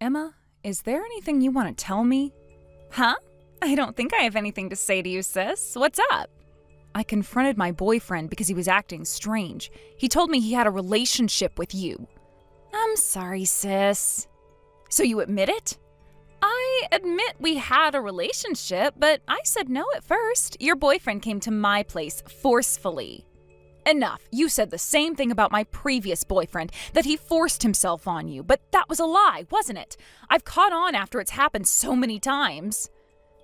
Emma, is there anything you want to tell me? Huh? I don't think I have anything to say to you, sis. What's up? I confronted my boyfriend because he was acting strange. He told me he had a relationship with you. I'm sorry, sis. So you admit it? I admit we had a relationship, but I said no at first. Your boyfriend came to my place forcefully. Enough. You said the same thing about my previous boyfriend, that he forced himself on you, but that was a lie, wasn't it? I've caught on after it's happened so many times.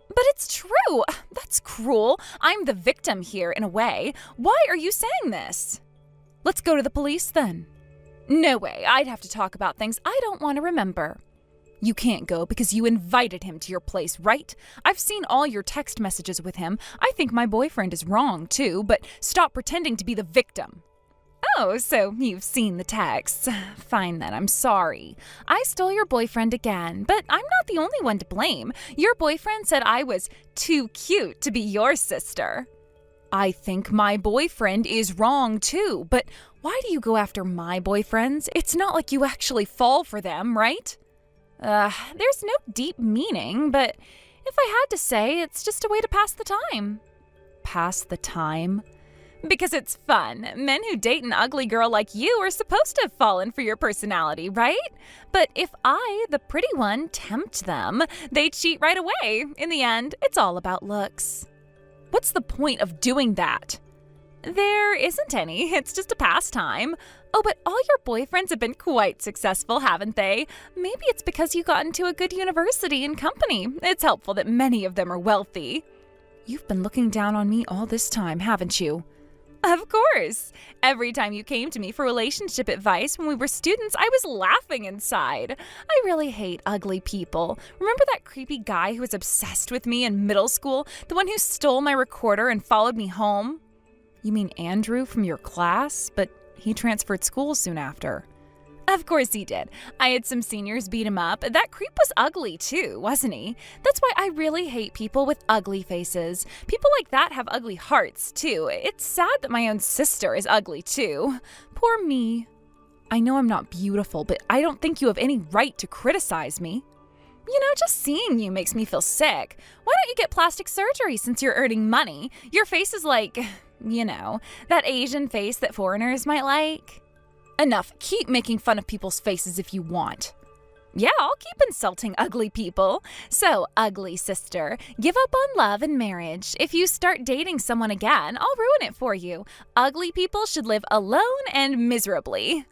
But it's true. That's cruel. I'm the victim here in a way. Why are you saying this? Let's go to the police then. No way. I'd have to talk about things I don't want to remember. You can't go because you invited him to your place, right? I've seen all your text messages with him. I think my boyfriend is wrong, too, but stop pretending to be the victim. Oh, so you've seen the texts. Fine then, I'm sorry. I stole your boyfriend again, but I'm not the only one to blame. Your boyfriend said I was too cute to be your sister. I think my boyfriend is wrong, too, but why do you go after my boyfriends? It's not like you actually fall for them, right? There's no deep meaning, but if I had to say, it's just a way to pass the time. Pass the time? Because it's fun. Men who date an ugly girl like you are supposed to have fallen for your personality, right? But if I, the pretty one, tempt them, they cheat right away. In the end, it's all about looks. What's the point of doing that? There isn't any. It's just a pastime. Oh, but all your boyfriends have been quite successful, haven't they? Maybe it's because you got into a good university and company. It's helpful that many of them are wealthy. You've been looking down on me all this time, haven't you? Of course. Every time you came to me for relationship advice when we were students, I was laughing inside. I really hate ugly people. Remember that creepy guy who was obsessed with me in middle school? The one who stole my recorder and followed me home? You mean Andrew from your class? But he transferred schools soon after. Of course he did. I had some seniors beat him up. That creep was ugly too, wasn't he? That's why I really hate people with ugly faces. People like that have ugly hearts too. It's sad that my own sister is ugly too. Poor me. I know I'm not beautiful, but I don't think you have any right to criticize me. You know, just seeing you makes me feel sick. Why don't you get plastic surgery since you're earning money? Your face is like, you know, that Asian face that foreigners might like. Enough. Keep making fun of people's faces if you want. Yeah, I'll keep insulting ugly people. So, ugly sister, give up on love and marriage. If you start dating someone again, I'll ruin it for you. Ugly people should live alone and miserably.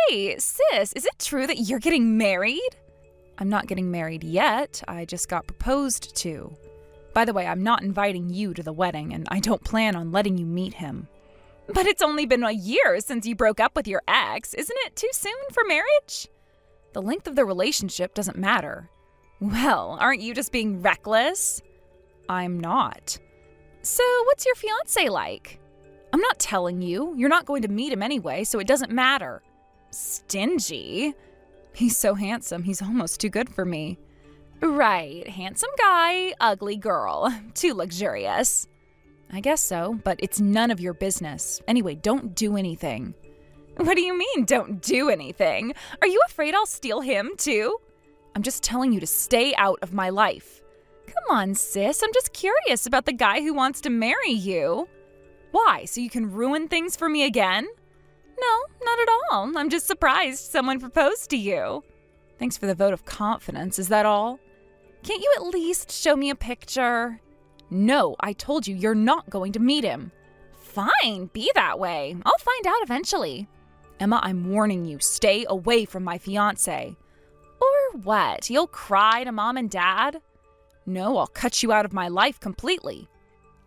Hey, sis, is it true that you're getting married? I'm not getting married yet. I just got proposed to. By the way, I'm not inviting you to the wedding, and I don't plan on letting you meet him. But it's only been a year since you broke up with your ex. Isn't it too soon for marriage? The length of the relationship doesn't matter. Well, aren't you just being reckless? I'm not. So what's your fiance like? I'm not telling you. You're not going to meet him anyway, so it doesn't matter. Stingy? He's so handsome, he's almost too good for me. Right, handsome guy, ugly girl. Too luxurious. I guess so, but it's none of your business. Anyway, don't do anything. What do you mean, don't do anything? Are you afraid I'll steal him, too? I'm just telling you to stay out of my life. Come on, sis, I'm just curious about the guy who wants to marry you. Why, so you can ruin things for me again? No, not at all. I'm just surprised someone proposed to you. Thanks for the vote of confidence, is that all? Can't you at least show me a picture? No, I told you you're not going to meet him. Fine, be that way. I'll find out eventually. Emma, I'm warning you, stay away from my fiance. Or what? You'll cry to mom and dad? No, I'll cut you out of my life completely.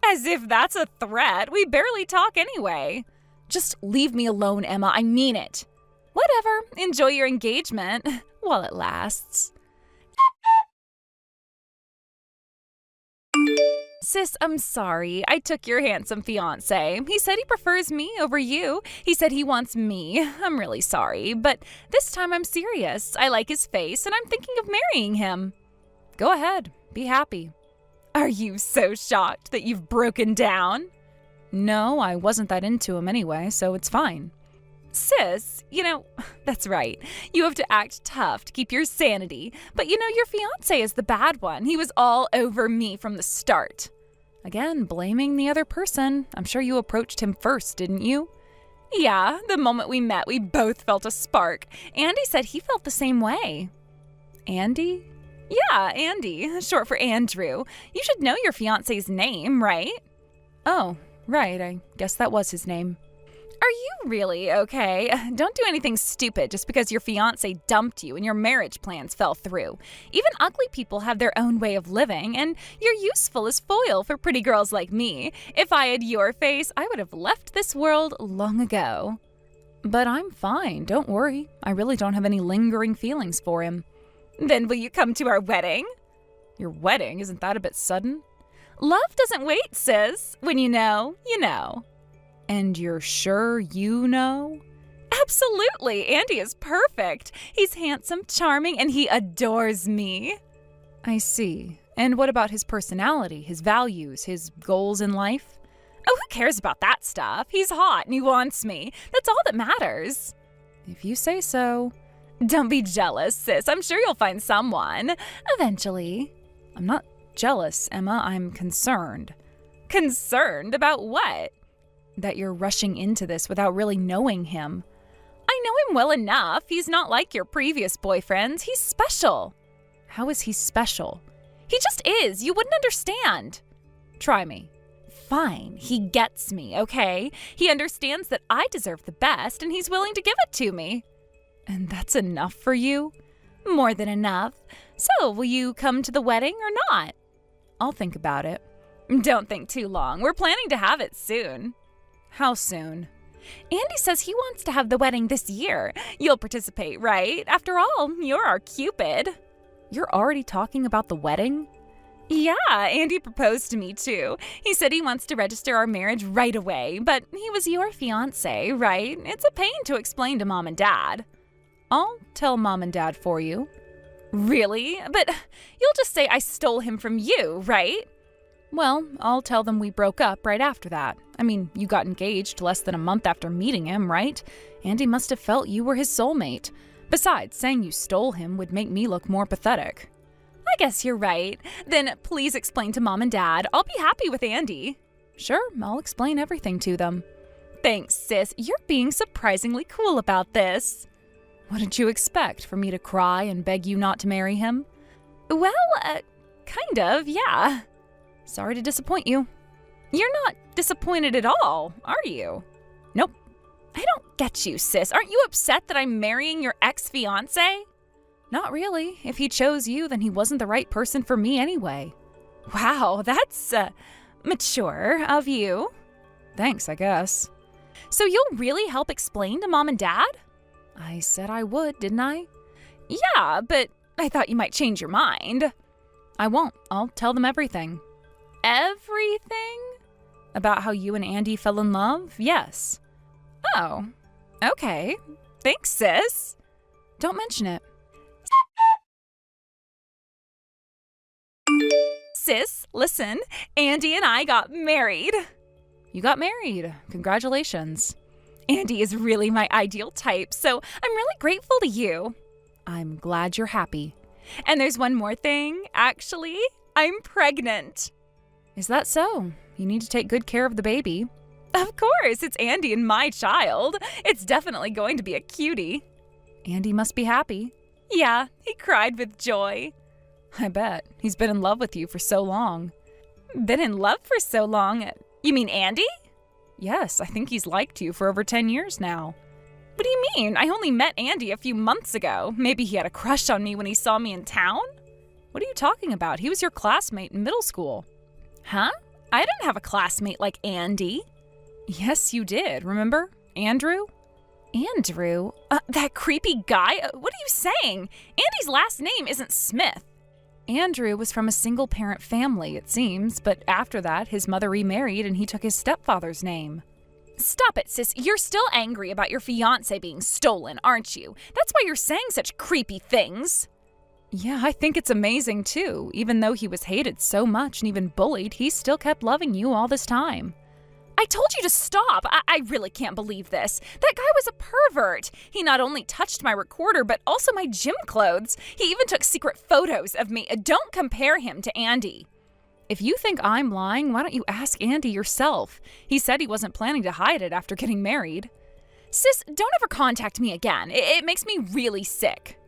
As if that's a threat. We barely talk anyway. Just leave me alone, Emma. I mean it. Whatever. Enjoy your engagement while it lasts. Sis, I'm sorry. I took your handsome fiance. He said he prefers me over you. He said he wants me. I'm really sorry, but this time I'm serious. I like his face, and I'm thinking of marrying him. Go ahead. Be happy. Are you so shocked that you've broken down? No, I wasn't that into him anyway, so it's fine. Sis, that's right. You have to act tough to keep your sanity. But your fiance is the bad one. He was all over me from the start. Again, blaming the other person. I'm sure you approached him first, didn't you? Yeah, the moment we met, we both felt a spark. Andy said he felt the same way. Andy? Yeah, Andy, short for Andrew. You should know your fiance's name, right? Oh, right. I guess that was his name. Are you really okay? Don't do anything stupid just because your fiance dumped you and your marriage plans fell through. Even ugly people have their own way of living, and you're useful as foil for pretty girls like me. If I had your face, I would have left this world long ago. But I'm fine, don't worry. I really don't have any lingering feelings for him. Then will you come to our wedding? Your wedding? Isn't that a bit sudden? Love doesn't wait, sis. When you know, you know. And you're sure you know? Absolutely. Andy is perfect. He's handsome, charming, and he adores me. I see. And what about his personality, his values, his goals in life? Oh, who cares about that stuff? He's hot and he wants me. That's all that matters. If you say so. Don't be jealous, sis. I'm sure you'll find someone. Eventually. I'm not jealous, Emma. I'm concerned. Concerned about what? That you're rushing into this without really knowing him. I know him well enough. He's not like your previous boyfriends. He's special. How is he special? He just is. You wouldn't understand. Try me. Fine. He gets me, okay? He understands that I deserve the best, and he's willing to give it to me. And that's enough for you? More than enough. So, will you come to the wedding or not? I'll think about it. Don't think too long. We're planning to have it soon. How soon? Andy says he wants to have the wedding this year. You'll participate, right? After all, you're our Cupid. You're already talking about the wedding? Yeah, Andy proposed to me too. He said he wants to register our marriage right away, but he was your fiance, right? It's a pain to explain to Mom and Dad. I'll tell Mom and Dad for you. Really? But you'll just say I stole him from you, right? Well, I'll tell them we broke up right after that. I mean, you got engaged less than a month after meeting him, right? Andy must have felt you were his soulmate. Besides, saying you stole him would make me look more pathetic. I guess you're right. Then please explain to Mom and Dad. I'll be happy with Andy. Sure, I'll explain everything to them. Thanks, sis. You're being surprisingly cool about this. What did you expect? For me to cry and beg you not to marry him? Well, kind of, yeah. Sorry to disappoint you. You're not disappointed at all, are you? Nope. I don't get you, sis. Aren't you upset that I'm marrying your ex-fiancé? Not really. If he chose you, then he wasn't the right person for me anyway. Wow, that's mature of you. Thanks, I guess. So you'll really help explain to Mom and Dad? I said I would, didn't I? Yeah, but I thought you might change your mind. I won't. I'll tell them everything. Everything? About how you and Andy fell in love? Yes. Oh, okay. Thanks, sis. Don't mention it. Sis, listen. Andy and I got married. You got married. Congratulations. Andy is really my ideal type, so I'm really grateful to you. I'm glad you're happy. And there's one more thing. Actually, I'm pregnant. Is that so? You need to take good care of the baby. Of course, it's Andy and my child. It's definitely going to be a cutie. Andy must be happy. Yeah, he cried with joy. I bet. He's been in love with you for so long. Been in love for so long? You mean Andy? Yes, I think he's liked you for over 10 years now. What do you mean? I only met Andy a few months ago. Maybe he had a crush on me when he saw me in town? What are you talking about? He was your classmate in middle school. Huh? I didn't have a classmate like Andy. Yes, you did. Remember? Andrew? Andrew? That creepy guy? What are you saying? Andy's last name isn't Smith. Andrew was from a single-parent family, it seems, but after that, his mother remarried and he took his stepfather's name. Stop it, sis. You're still angry about your fiancé being stolen, aren't you? That's why you're saying such creepy things. Yeah, I think it's amazing, too. Even though he was hated so much and even bullied, he still kept loving you all this time. I I told you to stop. I really can't believe this. That guy was a pervert. He not only touched my recorder, but also my gym clothes. He even took secret photos of me. Don't compare him to Andy. If you think I'm lying, why don't you ask Andy yourself? He said he wasn't planning to hide it after getting married. Sis, don't ever contact me again. It makes me really sick.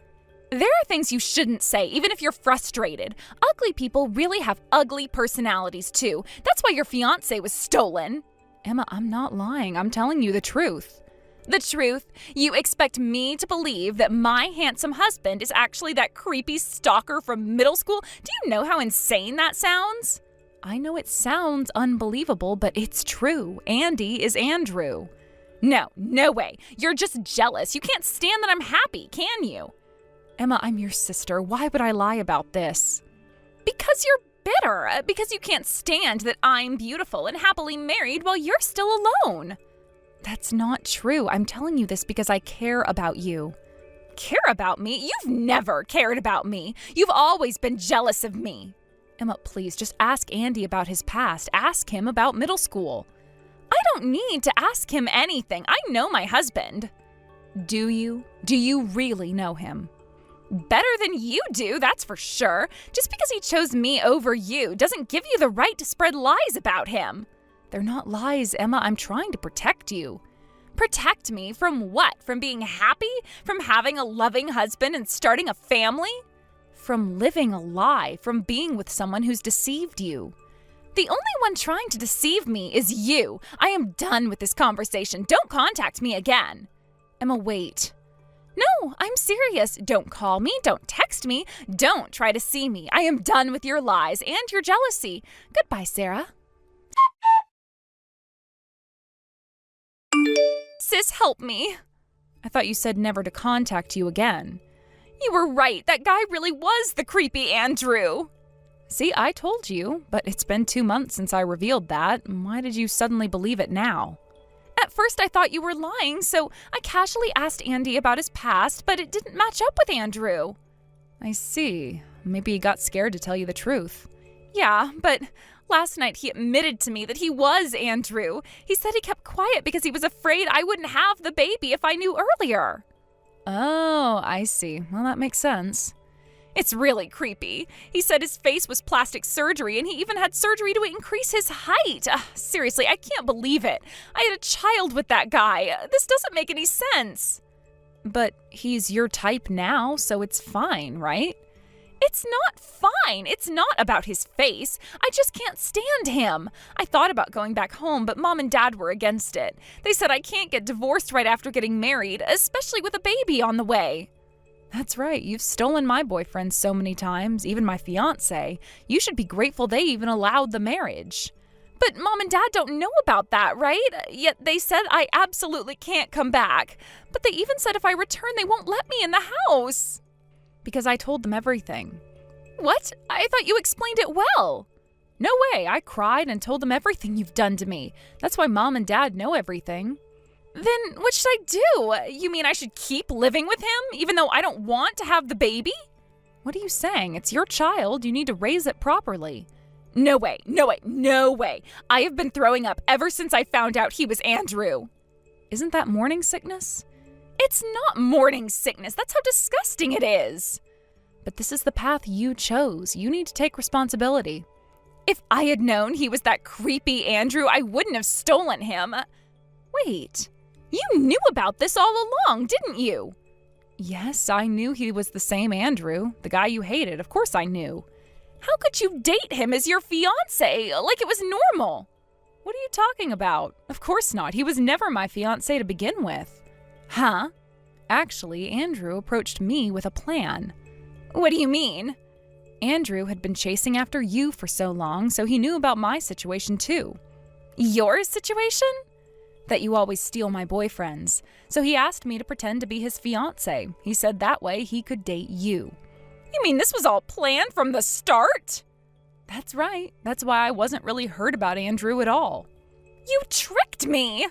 There are things you shouldn't say, even if you're frustrated. Ugly people really have ugly personalities, too. That's why your fiance was stolen. Emma, I'm not lying. I'm telling you the truth. The truth? You expect me to believe that my handsome husband is actually that creepy stalker from middle school? Do you know how insane that sounds? I know it sounds unbelievable, but it's true. Andy is Andrew. No way. You're just jealous. You can't stand that I'm happy, can you? Emma, I'm your sister. Why would I lie about this? Because you're bitter. Because you can't stand that I'm beautiful and happily married while you're still alone. That's not true. I'm telling you this because I care about you. Care about me? You've never cared about me. You've always been jealous of me. Emma, please, just ask Andy about his past. Ask him about middle school. I don't need to ask him anything. I know my husband. Do you? Do you really know him? Better than you do, that's for sure. Just because he chose me over you doesn't give you the right to spread lies about him. They're not lies, Emma. I'm trying to protect you. Protect me from what? From being happy? From having a loving husband and starting a family? From living a lie, from being with someone who's deceived you. The only one trying to deceive me is you. I am done with this conversation. Don't contact me again. Emma, wait. No, I'm serious. Don't call me. Don't text me. Don't try to see me. I am done with your lies and your jealousy. Goodbye, Sarah. Sis, help me. I thought you said never to contact you again. You were right. That guy really was the creepy Andrew. See, I told you, but it's been 2 months since I revealed that. Why did you suddenly believe it now? At first, I thought you were lying, so I casually asked Andy about his past, but it didn't match up with Andrew. I see. Maybe he got scared to tell you the truth. Yeah, but last night he admitted to me that he was Andrew. He said he kept quiet because he was afraid I wouldn't have the baby if I knew earlier. Oh, I see. Well, that makes sense. It's really creepy. He said his face was plastic surgery, and he even had surgery to increase his height. Seriously, I can't believe it. I had a child with that guy. This doesn't make any sense. But he's your type now, so it's fine, right? It's not fine. It's not about his face. I just can't stand him. I thought about going back home, but Mom and Dad were against it. They said I can't get divorced right after getting married, especially with a baby on the way. That's right. You've stolen my boyfriend so many times, even my fiance. You should be grateful they even allowed the marriage. But Mom and Dad don't know about that, right? Yet they said I absolutely can't come back. But they even said if I return, they won't let me in the house. Because I told them everything. What? I thought you explained it well. No way. I cried and told them everything you've done to me. That's why Mom and Dad know everything. Then what should I do? You mean I should keep living with him, even though I don't want to have the baby? What are you saying? It's your child. You need to raise it properly. No way. I have been throwing up ever since I found out he was Andrew. Isn't that morning sickness? It's not morning sickness. That's how disgusting it is. But this is the path you chose. You need to take responsibility. If I had known he was that creepy Andrew, I wouldn't have stolen him. Wait. You knew about this all along, didn't you? Yes, I knew he was the same Andrew, the guy you hated. Of course I knew. How could you date him as your fiancé, like it was normal? What are you talking about? Of course not. He was never my fiancé to begin with. Huh? Actually, Andrew approached me with a plan. What do you mean? Andrew had been chasing after you for so long, so he knew about my situation too. Your situation? That you always steal my boyfriends. So he asked me to pretend to be his fiancé. He said that way he could date you. You mean this was all planned from the start? That's right. That's why I wasn't really hurt about Andrew at all. You tricked me!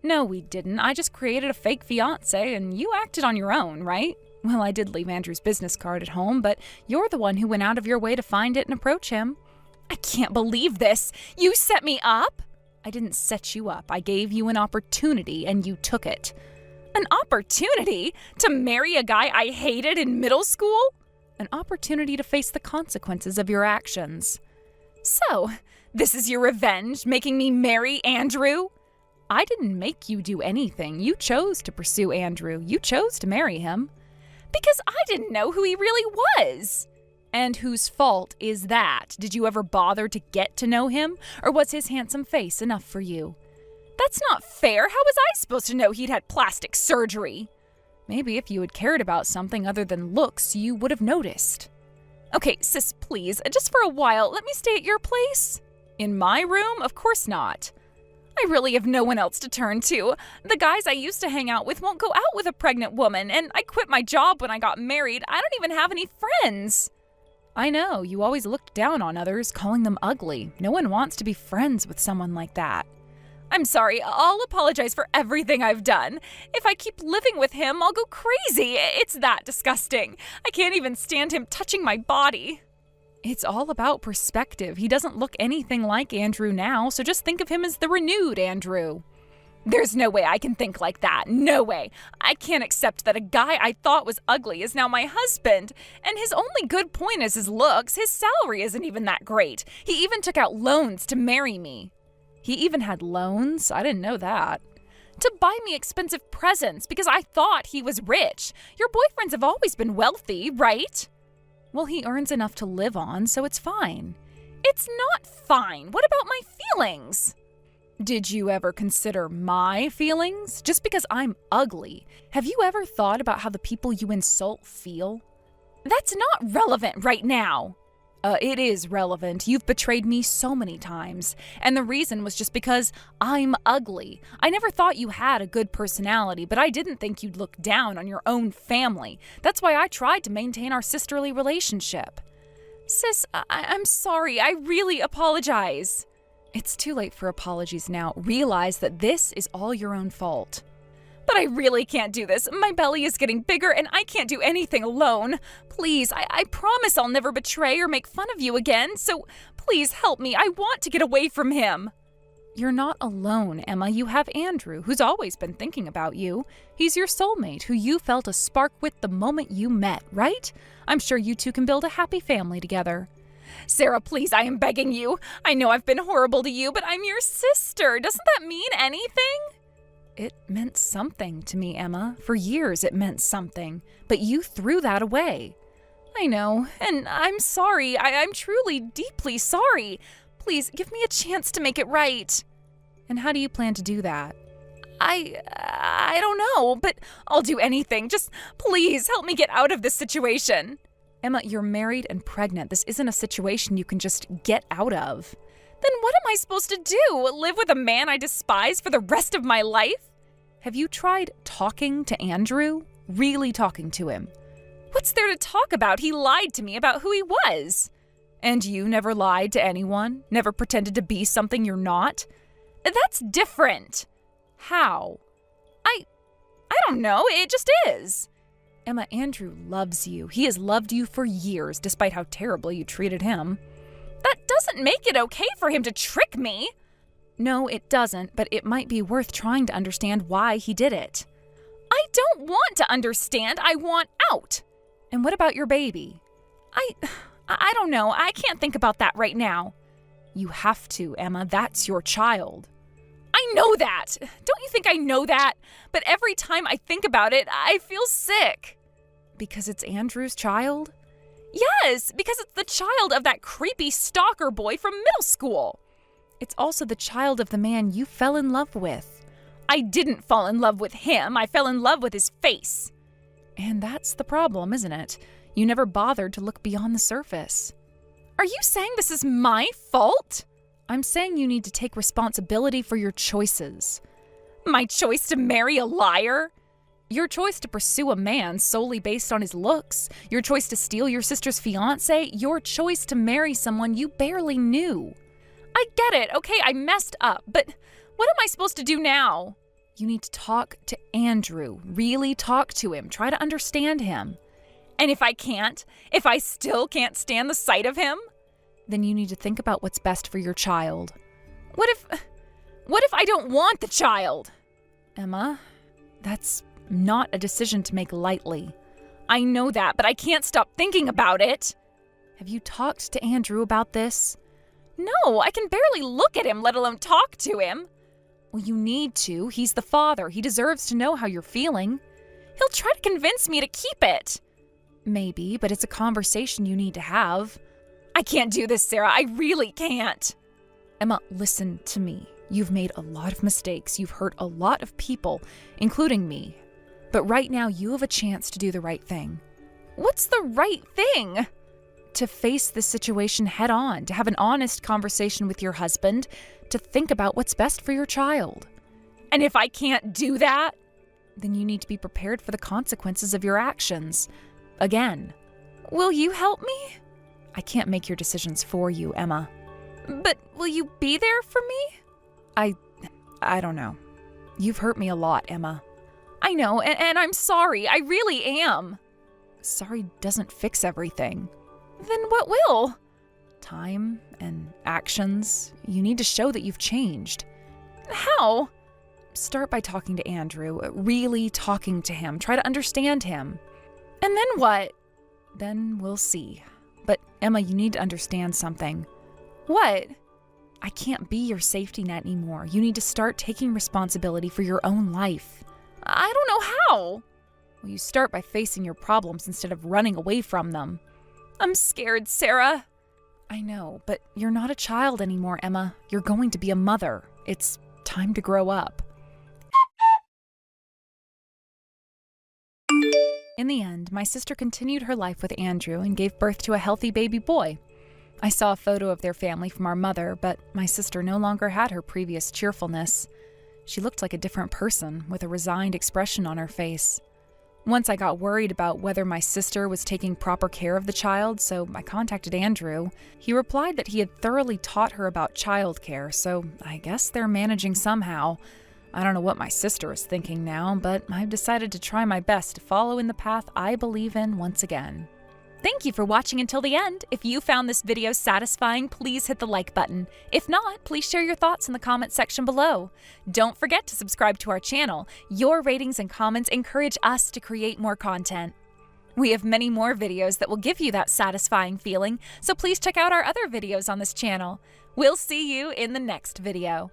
No, we didn't. I just created a fake fiancé and you acted on your own, right? Well, I did leave Andrew's business card at home, but you're the one who went out of your way to find it and approach him. I can't believe this. You set me up? I didn't set you up. I gave you an opportunity and you took it. An opportunity to marry a guy I hated in middle school? An opportunity to face the consequences of your actions. So, this is your revenge, making me marry Andrew? I didn't make you do anything. You chose to pursue Andrew. You chose to marry him. Because I didn't know who he really was. And whose fault is that? Did you ever bother to get to know him? Or was his handsome face enough for you? That's not fair. How was I supposed to know he'd had plastic surgery? Maybe if you had cared about something other than looks, you would have noticed. Okay, sis, please, just for a while, let me stay at your place. In my room? Of course not. I really have no one else to turn to. The guys I used to hang out with won't go out with a pregnant woman, and I quit my job when I got married. I don't even have any friends. I know, you always looked down on others, calling them ugly. No one wants to be friends with someone like that. I'm sorry, I'll apologize for everything I've done. If I keep living with him, I'll go crazy. It's that disgusting. I can't even stand him touching my body. It's all about perspective. He doesn't look anything like Andrew now, so just think of him as the renewed Andrew. There's no way I can think like that. No way. I can't accept that a guy I thought was ugly is now my husband. And his only good point is his looks. His salary isn't even that great. He even took out loans to marry me. He even had loans? I didn't know that. To buy me expensive presents because I thought he was rich. Your boyfriends have always been wealthy, right? Well, he earns enough to live on, so it's fine. It's not fine. What about my feelings? Did you ever consider my feelings? Just because I'm ugly, have you ever thought about how the people you insult feel? That's not relevant right now. It is relevant. You've betrayed me so many times. And the reason was just because I'm ugly. I never thought you had a good personality, but I didn't think you'd look down on your own family. That's why I tried to maintain our sisterly relationship. Sis, I'm sorry. I really apologize. It's too late for apologies now. Realize that this is all your own fault. But I really can't do this. My belly is getting bigger and I can't do anything alone. Please, I promise I'll never betray or make fun of you again. So please help me. I want to get away from him. You're not alone, Emma. You have Andrew, who's always been thinking about you. He's your soulmate, who you felt a spark with the moment you met, right? I'm sure you two can build a happy family together. Sarah, please, I am begging you. I know I've been horrible to you, but I'm your sister. Doesn't that mean anything? It meant something to me, Emma. For years it meant something, but you threw that away. I know, and I'm sorry. I'm truly, deeply sorry. Please, give me a chance to make it right. And how do you plan to do that? I don't know, but I'll do anything. Just please help me get out of this situation. Emma, you're married and pregnant. This isn't a situation you can just get out of. Then what am I supposed to do? Live with a man I despise for the rest of my life? Have you tried talking to Andrew? Really talking to him? What's there to talk about? He lied to me about who he was. And you never lied to anyone? Never pretended to be something you're not? That's different. How? I don't know. It just is. Emma, Andrew loves you. He has loved you for years, despite how terribly you treated him. That doesn't make it okay for him to trick me. No, it doesn't, but it might be worth trying to understand why he did it. I don't want to understand. I want out. And what about your baby? I don't know. I can't think about that right now. You have to, Emma. That's your child. I know that. Don't you think I know that? But every time I think about it, I feel sick. Because it's Andrew's child? Yes, because it's the child of that creepy stalker boy from middle school. It's also the child of the man you fell in love with. I didn't fall in love with him. I fell in love with his face. And that's the problem, isn't it? You never bothered to look beyond the surface. Are you saying this is my fault? I'm saying you need to take responsibility for your choices. My choice to marry a liar? Your choice to pursue a man solely based on his looks, your choice to steal your sister's fiance, your choice to marry someone you barely knew. I get it, okay, I messed up, but what am I supposed to do now? You need to talk to Andrew, really talk to him, try to understand him. And if I can't, if I still can't stand the sight of him? Then you need to think about what's best for your child. What What if I don't want the child? Emma, that's not a decision to make lightly. I know that, but I can't stop thinking about it. Have you talked to Andrew about this? No, I can barely look at him, let alone talk to him. Well, you need to. He's the father. He deserves to know how you're feeling. He'll try to convince me to keep it. Maybe, but it's a conversation you need to have. I can't do this, Sarah. I really can't. Emma, listen to me. You've made a lot of mistakes. You've hurt a lot of people, including me. But right now, you have a chance to do the right thing. What's the right thing? To face this situation head on, to have an honest conversation with your husband, to think about what's best for your child. And if I can't do that? Then you need to be prepared for the consequences of your actions. Again. Will you help me? I can't make your decisions for you, Emma. But will you be there for me? I don't know. You've hurt me a lot, Emma. I know, and I'm sorry. I really am. Sorry doesn't fix everything. Then what will? Time and actions. You need to show that you've changed. How? Start by talking to Andrew. Really talking to him. Try to understand him. And then what? Then we'll see. But Emma, you need to understand something. What? I can't be your safety net anymore. You need to start taking responsibility for your own life. I don't know how. Well, you start by facing your problems instead of running away from them. I'm scared, Sarah. I know, but you're not a child anymore, Emma. You're going to be a mother. It's time to grow up. In the end, my sister continued her life with Andrew and gave birth to a healthy baby boy. I saw a photo of their family from our mother, but my sister no longer had her previous cheerfulness. She looked like a different person, with a resigned expression on her face. Once I got worried about whether my sister was taking proper care of the child, so I contacted Andrew. He replied that he had thoroughly taught her about childcare, so I guess they're managing somehow. I don't know what my sister is thinking now, but I've decided to try my best to follow in the path I believe in once again. Thank you for watching until the end. If you found this video satisfying, please hit the like button. If not, please share your thoughts in the comments section below. Don't forget to subscribe to our channel. Your ratings and comments encourage us to create more content. We have many more videos that will give you that satisfying feeling, so please check out our other videos on this channel. We'll see you in the next video.